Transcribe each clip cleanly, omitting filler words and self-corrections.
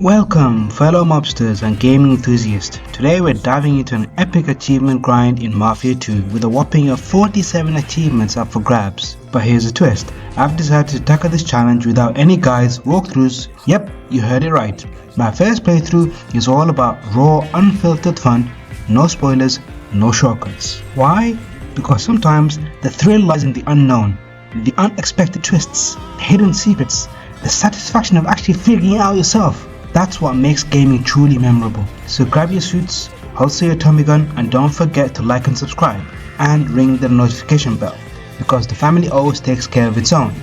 Welcome fellow mobsters and gaming enthusiasts. Today we're diving into an epic achievement grind in Mafia 2 with a whopping of 47 achievements up for grabs. But here's a twist, I've decided to tackle this challenge without any guides, walkthroughs. Yep, you heard it right. My first playthrough is all about raw, unfiltered fun, no spoilers, no shortcuts. Why? Because sometimes the thrill lies in the unknown, the unexpected twists, the hidden secrets, the satisfaction of actually figuring it out yourself. That's what makes gaming truly memorable. So grab your suits, holster your Tommy gun, and don't forget to like and subscribe, and ring the notification bell, because the family always takes care of its own.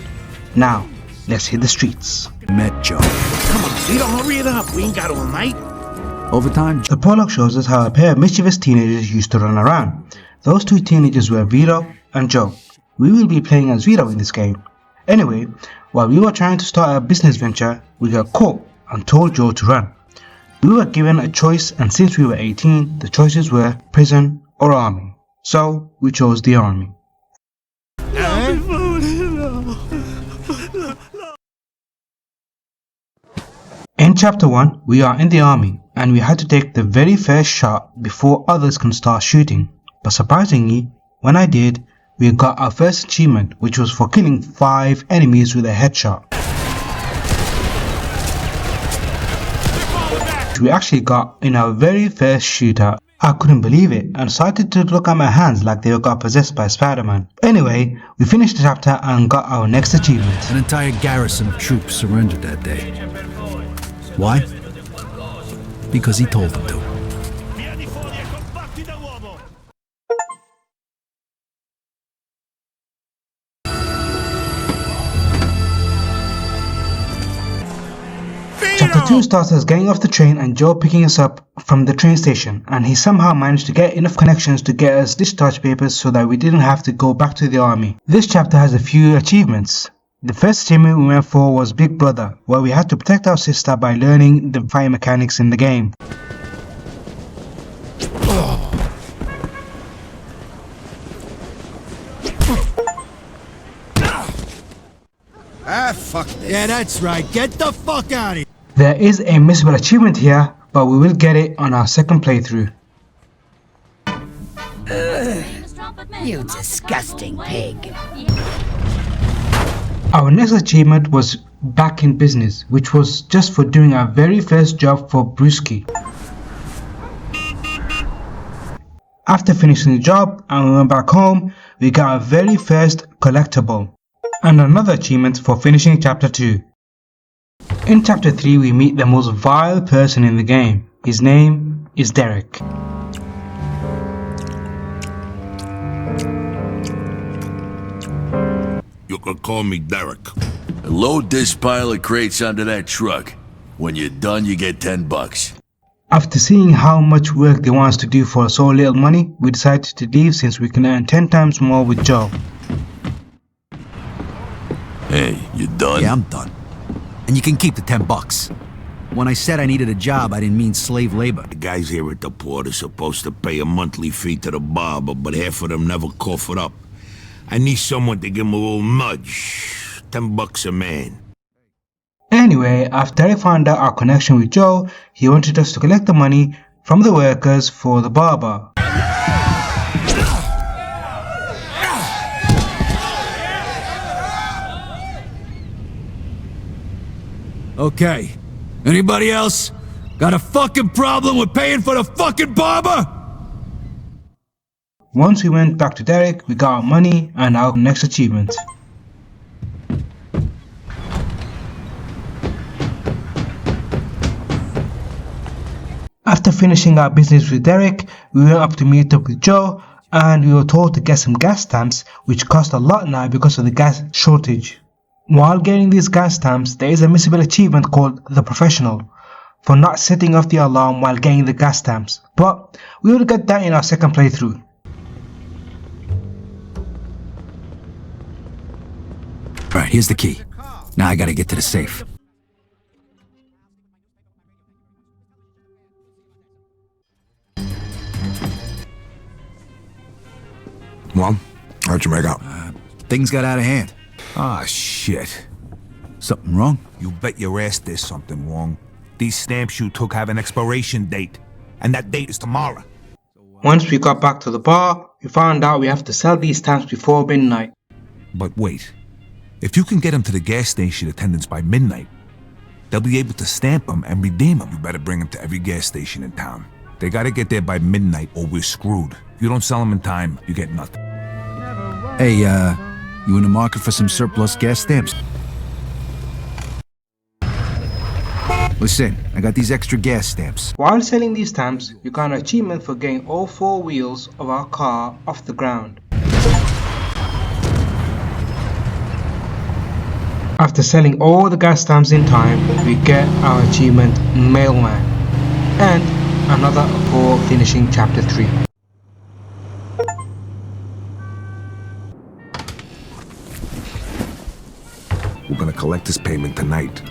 Now, let's hit the streets. Met Joe. Come on, Vito, hurry it up. We ain't got all night. Overtime. The prologue shows us how a pair of mischievous teenagers used to run around. Those two teenagers were Vito and Joe. We will be playing as Vito in this game. Anyway, while we were trying to start a business venture, we got caught and told Joe to run. We were given a choice, and since we were 18, the choices were prison or army. So we chose the army. In chapter 1, we are in the army, and we had to take the very first shot before others can start shooting. But surprisingly, when I did, we got our first achievement, which was for killing 5 enemies with a headshot. We actually got in our very first shootout. I couldn't believe it and started to look at my hands like they got possessed by Spider-Man. Anyway, we finished the chapter and got our next achievement. An entire garrison of troops surrendered that day. Why? Because he told them to. Chapter 2 starts us getting off the train and Joe picking us up from the train station, and he somehow managed to get enough connections to get us discharge papers so that we didn't have to go back to the army. This chapter has a few achievements. The first achievement we went for was Big Brother, where we had to protect our sister by learning the fire mechanics in the game. Fuck this. Yeah, that's right. Get the fuck out of here. There is a missable achievement here, but we will get it on our second playthrough. You disgusting pig. Our next achievement was Back in Business, which was just for doing our very first job for Brewski. After finishing the job and we went back home, we got our very first collectible, and another achievement for finishing chapter 2. In chapter 3 we meet the most vile person in the game. His name is Derek. You can call me Derek. Load this pile of crates onto that truck. When you're done, you get $10. After seeing how much work they want us to do for so little money, we decided to leave since we can earn 10 times more with Joe. Hey, you done? Yeah, I'm done. And you can keep the $10. When I said I needed a job, I didn't mean slave labor. The guys here at the port are supposed to pay a monthly fee to the barber, but half of them never cough it up. I need someone to give them a little nudge. $10 a man. Anyway, after I found out our connection with Joe, he wanted us to collect the money from the workers for the barber. Okay. Anybody else got a fucking problem with paying for the fucking barber? Once we went back to Derek, we got our money and our next achievement. After finishing our business with Derek, we went up to meet up with Joe, and we were told to get some gas stamps, which cost a lot now because of the gas shortage. While getting these gas stamps, there is a missable achievement called The Professional, for not setting off the alarm while getting the gas stamps, but we will get that in our second playthrough. Alright, here's the key. Now I gotta get to the safe. Well, how'd you make out? Things got out of hand. Ah, shit. Something wrong? You bet your ass there's something wrong. these stamps you took have an expiration date, and that date is tomorrow. Once we got back to the bar, we found out we have to sell these stamps before midnight. But wait, if you can get them to the gas station attendants by midnight, they'll be able to stamp them and redeem them. You better bring them to every gas station in town. They gotta get there by midnight or we're screwed. If you don't sell them in time, you get nothing. Hey, you in the market for some surplus gas stamps? Listen, I got these extra gas stamps. While selling these stamps, we got an achievement for getting all 4 wheels of our car off the ground. After selling all the gas stamps in time, we get our achievement Mailman and another for finishing chapter 3. We're gonna collect this payment tonight.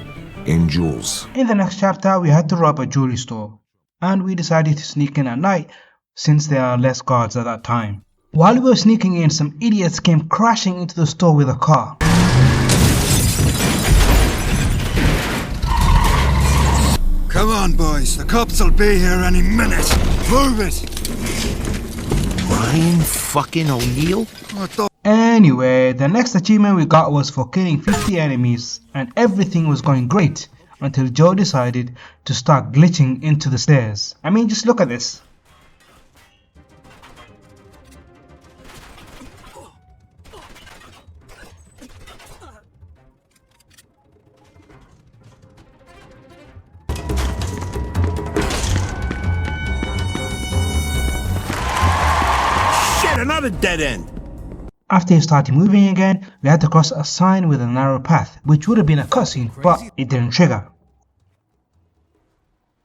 In jewels. In the next chapter, we had to rob a jewelry store, and we decided to sneak in at night since there are less guards at that time. While we were sneaking in, some idiots came crashing into the store with a car. Come on, boys. The cops will be here any minute. Move it! Brian fucking O'Neill? What the? Anyway, the next achievement we got was for killing 50 enemies, and everything was going great until Joe decided to start glitching into the stairs. I mean, just look at this. Shit, another dead end! After he started moving again, we had to cross a sign with a narrow path, which would have been a cutscene, but it didn't trigger.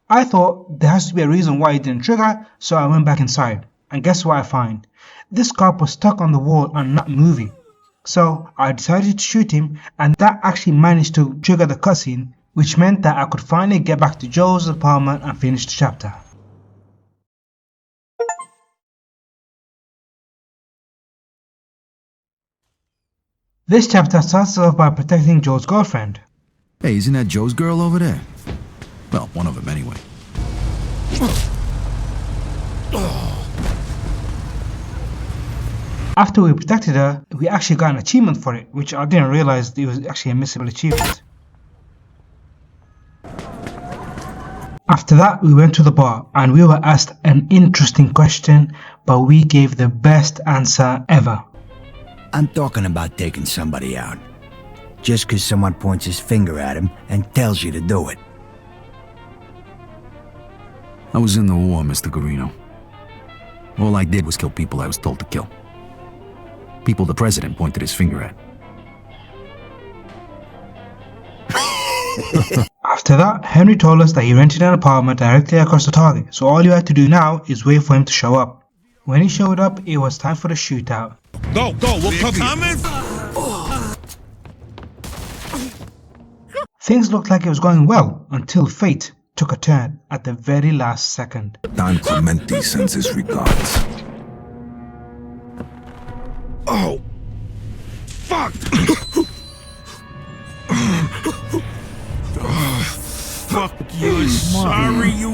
I thought there has to be a reason why it didn't trigger, so I went back inside, and guess what I find? This cop was stuck on the wall and not moving. So I decided to shoot him, and that actually managed to trigger the cutscene, which meant that I could finally get back to Joe's apartment and finish the chapter. This chapter starts off by protecting Joe's girlfriend. Hey, isn't that Joe's girl over there? Well, one of them anyway. After we protected her, we actually got an achievement for it, which I didn't realize it was actually a missable achievement. After that, we went to the bar and we were asked an interesting question, but we gave the best answer ever. I'm talking about taking somebody out. Just because someone points his finger at him and tells you to do it. I was in the war, Mr. Guarino. All I did was kill people I was told to kill. People the president pointed his finger at. After that, Henry told us that he rented an apartment directly across the target, so all you had to do now is wait for him to show up. When he showed up, it was time for the shootout. Go, we'll cover you. Things looked like it was going well until fate took a turn at the very last second. Don Clemente sends his regards. Oh, fuck! Fuck you, sorry you.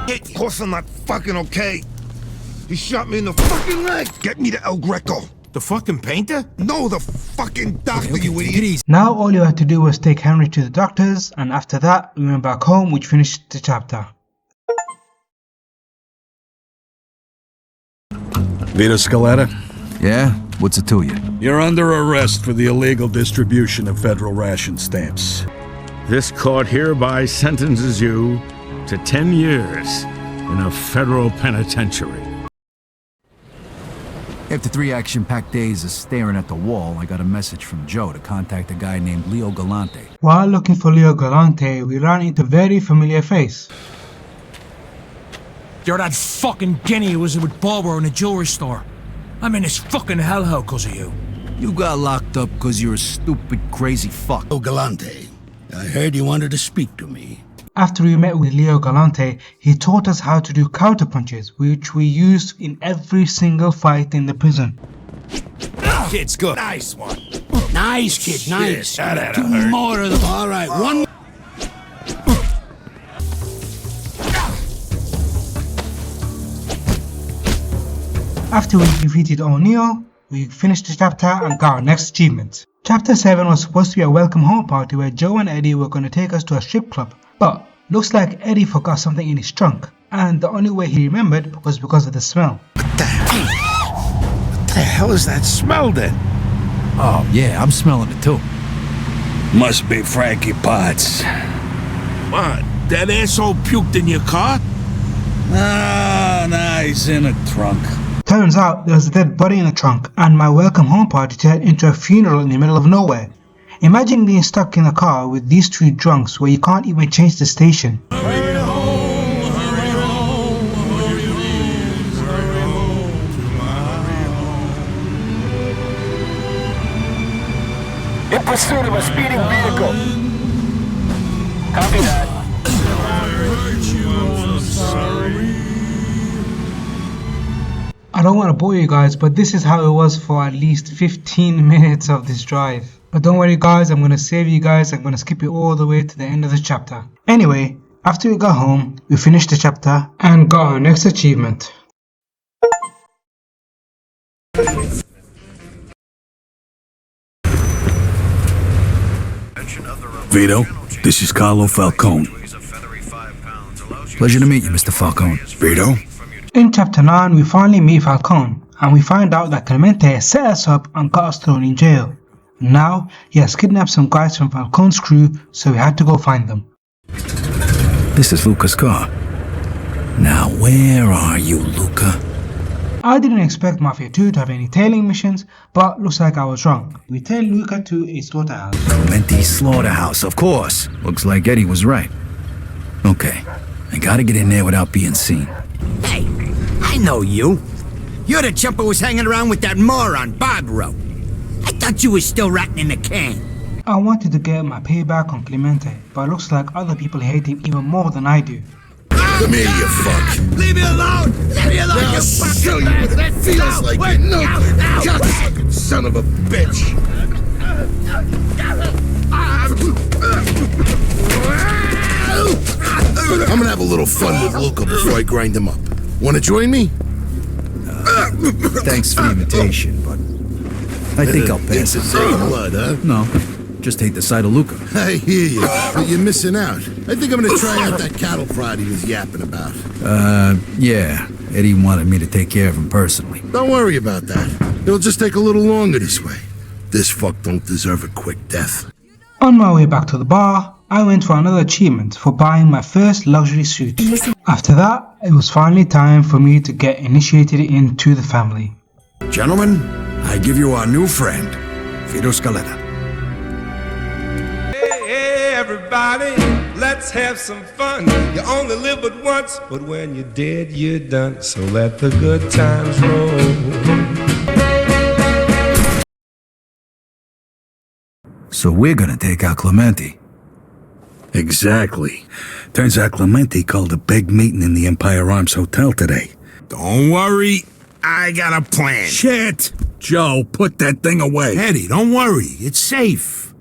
Of course I'm not fucking okay. He shot me in the fucking leg. Get me to El Greco. The fucking painter? No, the fucking doctor, you idiot. Now all you had to do was take Henry to the doctors, and after that we went back home, which finished the chapter. Vito Scaletta? Yeah? What's it to you? You're under arrest for the illegal distribution of federal ration stamps. This court hereby sentences you to 10 years in a federal penitentiary. After 3 action-packed days of staring at the wall, I got a message from Joe to contact a guy named Leo Galante. While looking for Leo Galante, we ran into a very familiar face. You're that fucking guinea who was with Barbara in a jewelry store. I'm in this fucking hellhole because of you. You got locked up because you're a stupid, crazy fuck. Oh, Galante, I heard you wanted to speak to me. After we met with Leo Galante, he taught us how to do counter punches, which we used in every single fight in the prison. Kid's good. Nice one. Nice, kid, nice. That had to Two hurt. more of them. All right, one more. After we defeated O'Neill, we finished the chapter and got our next achievement. Chapter 7 was supposed to be a welcome home party where Joe and Eddie were going to take us to a strip club, but looks like Eddie forgot something in his trunk, and the only way he remembered was because of the smell. What the hell is that smell then? Oh, yeah, I'm smelling it too. Must be Frankie Potts. What? That asshole puked in your car? Nah, he's in a trunk. Turns out there was a dead body in the trunk, and my welcome home party turned into a funeral in the middle of nowhere. Imagine being stuck in a car with these two drunks where you can't even change the station. In pursuit of a speeding vehicle. Copy that. I don't want to bore you guys, but this is how it was for at least 15 minutes of this drive. But don't worry guys, I'm going to save you guys. I'm going to skip it all the way to the end of the chapter. Anyway, after we got home, we finished the chapter and got our next achievement. Vito, this is Carlo Falcone. Pleasure to meet you, Mr. Falcone. Vito? In chapter 9, we finally meet Falcone, and we find out that Clemente set us up and got us thrown in jail. Now, he has kidnapped some guys from Falcone's crew, so we had to go find them. This is Luca's car. Now, where are you, Luca? I didn't expect Mafia 2 to have any tailing missions, but looks like I was wrong. We tail Luca to a slaughterhouse. Clemente's slaughterhouse, of course. Looks like Eddie was right. Okay, I gotta get in there without being seen. Hey, I know you. You're the chump who was hanging around with that moron, Barbaro. I thought you was still rotting in the can. I wanted to get my payback on Clemente, but looks like other people hate him even more than I do. Come here, you fuck. Leave me alone! Leave me alone, I'll show you what it feels like getting open. Cocksucking son of a bitch. I'm gonna have a little fun with Luca before I grind him up. Wanna join me? Thanks for the invitation, but I think I'll pass It's it. blood, huh? No, just hate the sight of Luca. I hear you, but you're missing out. I think I'm gonna try out that cattle prod he was yapping about. Yeah. Eddie wanted me to take care of him personally. Don't worry about that. It'll just take a little longer this way. This fuck don't deserve a quick death. On my way back to the bar, I went for another achievement for buying my first luxury suit. After that, it was finally time for me to get initiated into the family. Gentlemen, I give you our new friend, Vito Scaletta. Hey, everybody, let's have some fun. You only live but once, but when you're dead, you're done. So let the good times roll. So we're gonna take out Clemente. Exactly. Turns out Clemente called a big meeting in the Empire Arms Hotel today. Don't worry, I got a plan. Shit! Joe, put that thing away. Eddie, don't worry, it's safe.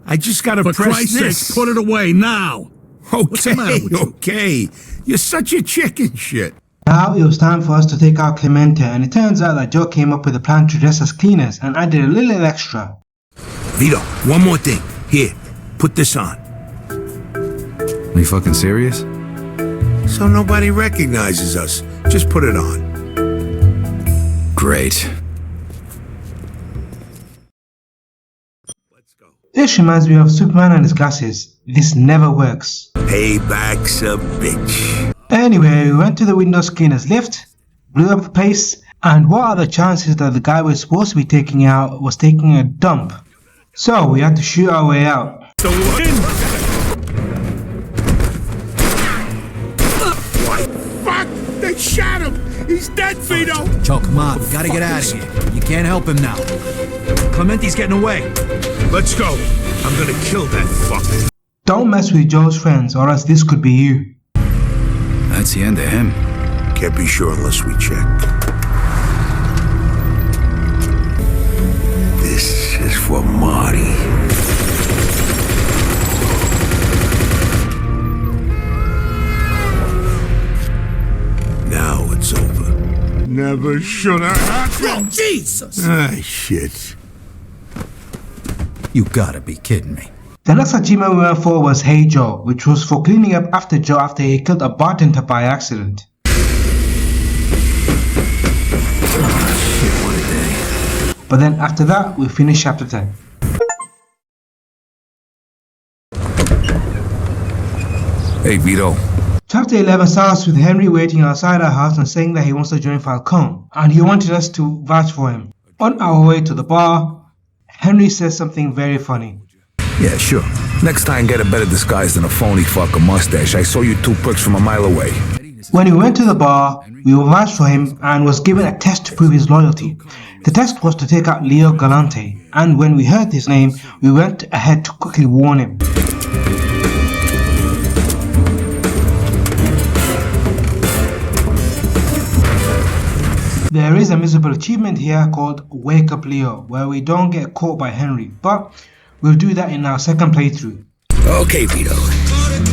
I just gotta For press Christ's this. sake, put it away now. What's the matter with you? Okay. You're such a chicken shit. Now it was time for us to take out Clemente, and it turns out that Joe came up with a plan to dress as cleaners and added a little extra. Vito, one more thing. Here, put this on. Are you fucking serious? So nobody recognizes us. Just put it on. Great. This reminds me of Superman and his glasses. This never works. Payback's a bitch. Anyway, we went to the window cleaner's lift, blew up the place, and what are the chances that the guy we're supposed to be taking out was taking a dump? So we had to shoot our way out. The win! What? Fuck! They shot him! He's dead, Vito! Joe, come on, we gotta get out of here. You can't help him now. Clemente's getting away. Let's go. I'm gonna kill that fucker. Don't mess with Joe's friends, or else this could be you. That's the end of him. Can't be sure unless we check. This is for Marty. Now it's over. Never should have happened. Oh, Jesus! Ah, shit. You gotta be kidding me. The next achievement we went for was Hey Joe, which was for cleaning up after Joe after he killed a bartender by accident. Shit, what a day. But then after that, we finished chapter 10. Hey, Vito. Chapter 11 starts with Henry waiting outside our house and saying that he wants to join Falcone, and he wanted us to vouch for him. On our way to the bar, Henry says something very funny. Yeah, sure. Next time, get a better disguise than a phony fucking mustache. I saw you two pricks from a mile away. When we went to the bar, we were vouched for him and was given a test to prove his loyalty. The test was to take out Leo Galante, and when we heard his name, we went ahead to quickly warn him. There is a miserable achievement here called Wake Up Leo, where we don't get caught by Henry, but we'll do that in our second playthrough. Okay, Vito.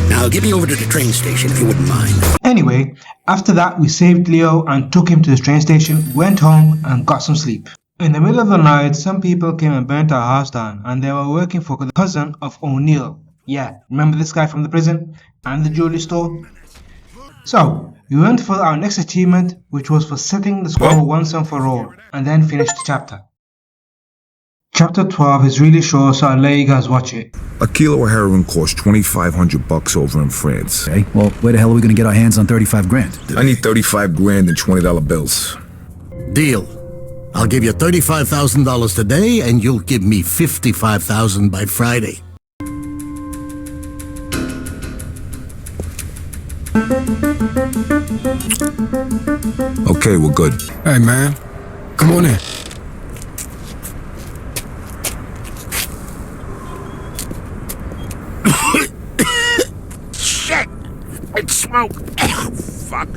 Now get me over to the train station if you wouldn't mind. Anyway, after that we saved Leo and took him to the train station, went home and got some sleep. In the middle of the night, some people came and burnt our house down, and they were working for the cousin of O'Neill. Yeah, remember this guy from the prison and the jewelry store? So, we went for our next achievement, which was for setting the score once and for all, and then finished the chapter. Chapter 12 is really short, so I'll let you guys watch it. A kilo of heroin costs $2,500 over in France. Okay, well, where the hell are we gonna get our hands on 35 grand? I need 35 grand in $20 bills. Deal. I'll give you $35,000 today, and you'll give me $55,000 by Friday. Okay, we're good. Hey, man. Come on in. Shit! It's smoke! Fuck!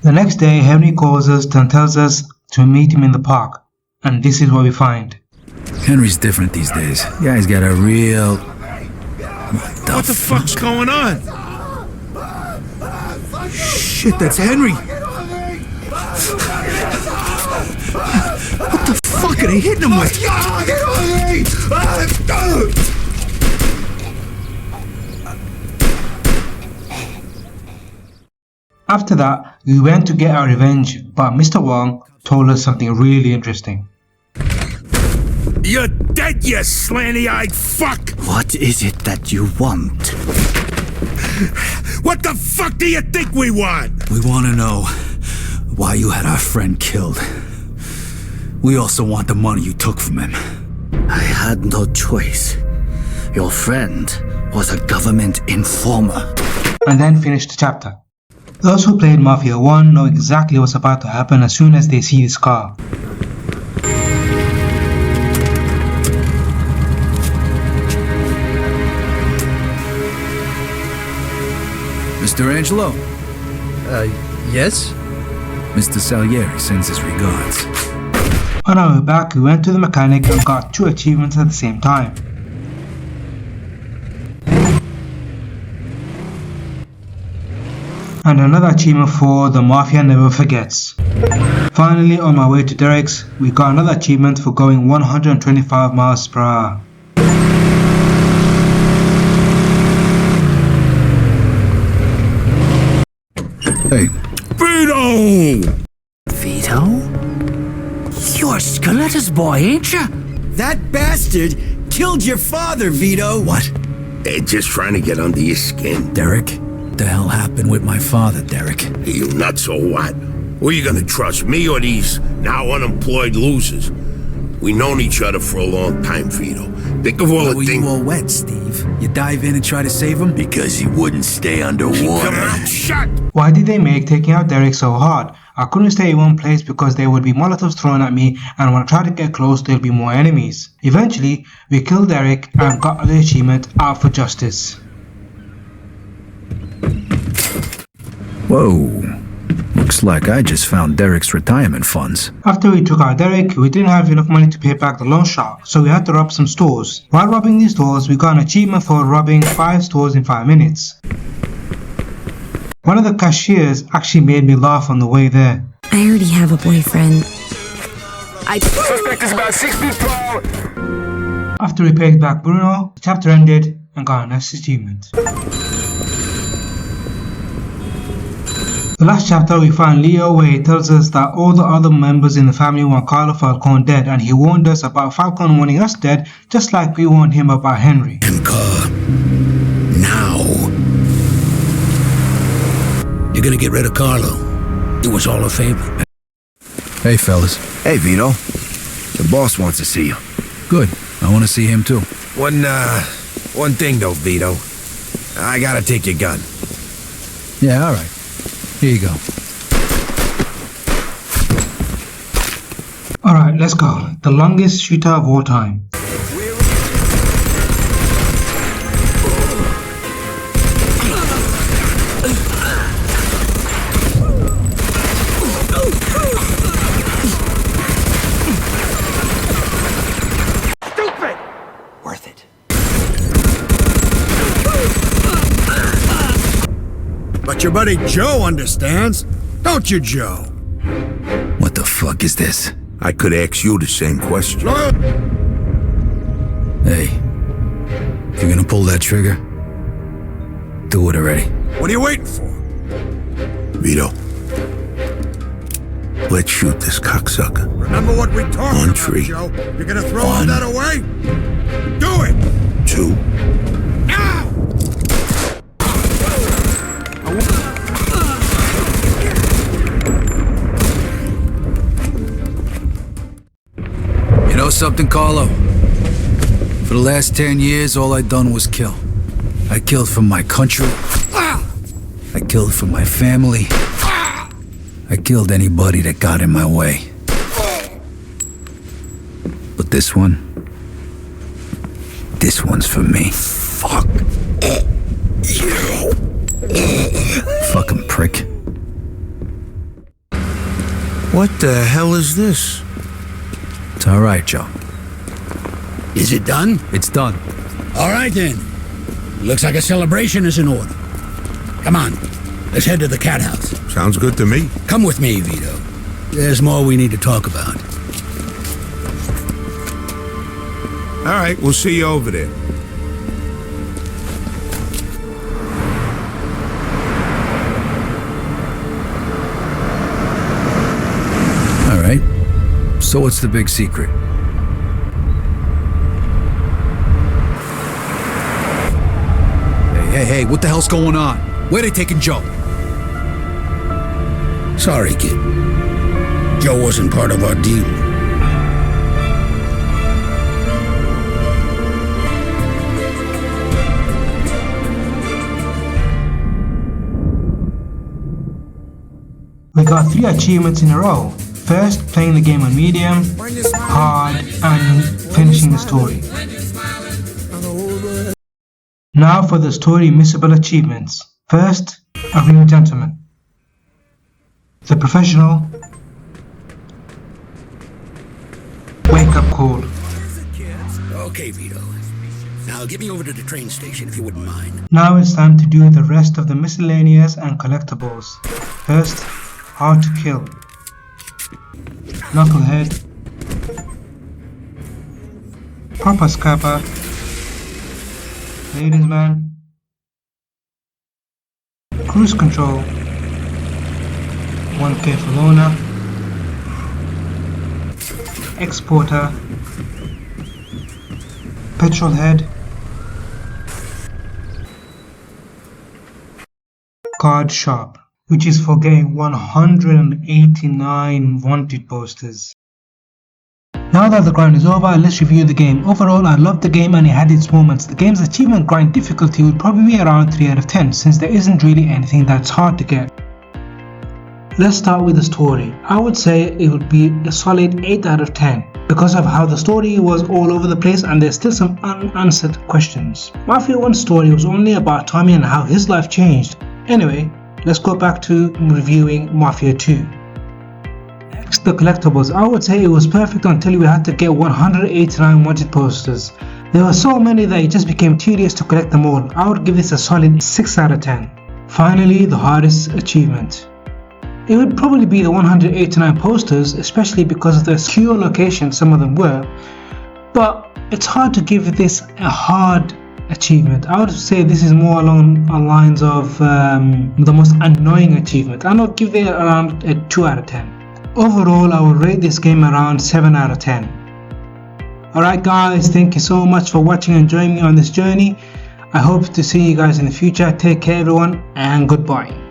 The next day, Henry calls us and tells us to meet him in the park, and this is what we find. Henry's different these days. Guy's got a real... What the fuck's going on? Shit, that's Henry! What the fuck are they hitting him with? After that, we went to get our revenge, but Mr. Wong told us something really interesting. You're dead, you slanty-eyed fuck! What is it that you want? What the fuck do you think we want? We want to know why you had our friend killed. We also want the money you took from him. I had no choice. Your friend was a government informer. And then finished the chapter. Those who played Mafia 1 know exactly what's about to happen as soon as they see this car. Mr. Angelo? Yes? Mr. Salieri sends his regards. On our way back, we went to the mechanic and got 2 achievements at the same time. And another achievement for The Mafia Never Forgets. Finally, on my way to Derek's, we got another achievement for going 125 miles per hour. Hey. Vito! Vito? You're Scaletta's boy, ain't you? That bastard killed your father, Vito. What? They're just trying to get under your skin. Derek? What the hell happened with my father, Derek? You nuts or what? Who are you gonna trust, me or these now unemployed losers? We known each other for a long time, Vito. Think of all Why the were things... you all wet, Steve? You dive in and try to save him? Because he wouldn't stay underwater. Shut! Why did they make taking out Derek so hard? I couldn't stay in one place because there would be molotovs thrown at me, and when I tried to get close there'll be more enemies. Eventually, we killed Derek and got the achievement Out for Justice. Whoa. Looks like I just found Derek's retirement funds. After we took out Derek, we didn't have enough money to pay back the loan shark, so we had to rob some stores. While robbing these stores, we got an achievement for robbing 5 stores in 5 minutes. One of the cashiers actually made me laugh on the way there. I already have a boyfriend. Suspect is about 6 feet tall. After we paid back Bruno, the chapter ended and got a next achievement. The last chapter we find Leo where he tells us that all the other members in the family want Carlo Falcone dead, and he warned us about Falcone wanting us dead just like we warned him about Henry. Now. You're gonna get rid of Carlo. It was all a favor. Hey, fellas. Hey, Vito. The boss wants to see you. Good. I want to see him too. One thing though, Vito. I gotta take your gun. Yeah, all right. Here you go. Alright, let's go. The longest shooter of all time. Stupid! Worth it. But your buddy Joe understands. Don't you, Joe? What the fuck is this? I could ask you the same question. Hey, if you're gonna pull that trigger, do it already. What are you waiting for? Vito, let's shoot this cocksucker. Remember what we talked On about, tree. Joe? You're gonna throw all that away? Do it! 2. Now! You know something, Carlo? For the last 10 years, all I done was kill. I killed for my country. I killed for my family. I killed anybody that got in my way. But this one's for me. Fuck. Fucking prick. What the hell is this? It's all right, Joe. Is it done? It's done. All right, then. Looks like a celebration is in order. Come on, let's head to the cat house. Sounds good to me. Come with me, Vito. There's more we need to talk about. All right, we'll see you over there. All right. So what's the big secret? Hey, what the hell's going on? Where they taking Joe? Sorry, kid. Joe wasn't part of our deal. We got 3 achievements in a row. First, playing the game on medium, hard, and finishing the story. Now for the story missable achievements. First, a real gentleman. The professional. Wake up call. Okay, Vito. Now get me over to the train station if you wouldn't mind. Now it's time to do the rest of the miscellaneous and collectibles. First, how to kill. Knucklehead. Proper Scapper. Ladies man. Cruise control. 1K for loaner. Exporter. Petrol head. Card shop, which is for getting 189 wanted posters. Now that the grind is over, let's review the game. Overall, I loved the game and it had its moments. The game's achievement grind difficulty would probably be around 3 out of 10 since there isn't really anything that's hard to get. Let's start with the story. I would say it would be a solid 8 out of 10 because of how the story was all over the place and there's still some unanswered questions. Mafia 1's story was only about Tommy and how his life changed. Anyway, let's go back to reviewing Mafia 2. Next, the collectibles. I would say it was perfect until we had to get 189 wanted posters. There were so many that it just became tedious to collect them all. I would give this a solid 6 out of 10. Finally, the hardest achievement. It would probably be the 189 posters, especially because of the secure location some of them were, but it's hard to give this a hard achievement. I would say this is more along the lines of the most annoying achievement, and I'll give it around a 2 out of 10. Overall, I would rate this game around 7 out of 10. Alright guys, thank you so much for watching and joining me on this journey. I hope to see you guys in the future. Take care everyone, and goodbye.